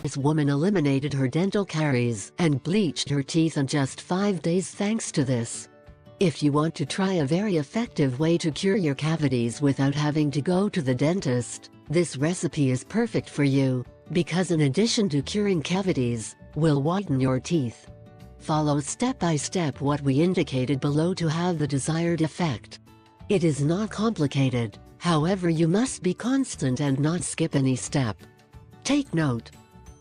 This woman eliminated her dental caries and bleached her teeth in just 5 days thanks to this. If you want to try a very effective way to cure your cavities without having to go to the dentist, this recipe is perfect for you, because in addition to curing cavities, will whiten your teeth. Follow step by step what we indicated below to have the desired effect. It is not complicated, however you must be constant and not skip any step. Take note.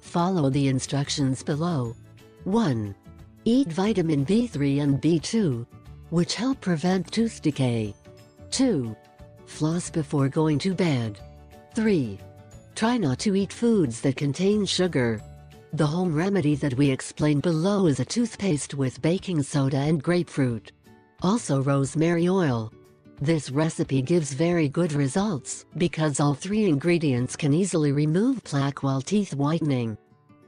Follow the instructions below. 1. Eat vitamin B3 and B2, which help prevent tooth decay. 2. Floss before going to bed. 3. Try not to eat foods that contain sugar. The home remedy that we explained below is a toothpaste with baking soda and grapefruit. Also rosemary oil. This recipe gives very good results because all 3 ingredients can easily remove plaque while teeth whitening.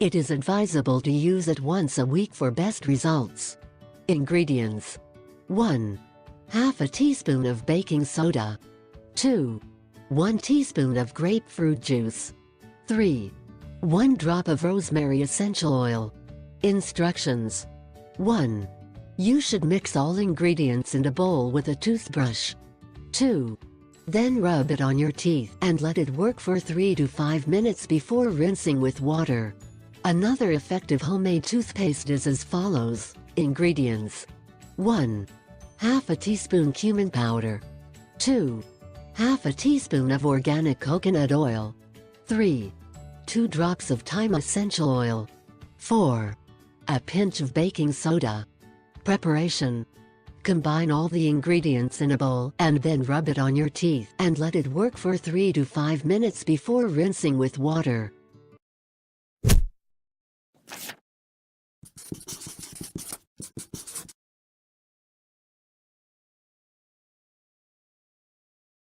It is advisable to use it once a week for best results. Ingredients: 1. Half a teaspoon of baking soda. 2. 1 teaspoon of grapefruit juice. 3. 1 drop of rosemary essential oil. Instructions: 1. You should mix all ingredients in a bowl with a toothbrush. 2. Then rub it on your teeth and let it work for 3 to 5 minutes before rinsing with water. Another effective homemade toothpaste is as follows. Ingredients: 1. Half a teaspoon cumin powder. 2. Half a teaspoon of organic coconut oil. 3. 2 drops of thyme essential oil. 4. A pinch of baking soda. Preparation: combine all the ingredients in a bowl and then rub it on your teeth and let it work for 3 to 5 minutes before rinsing with water.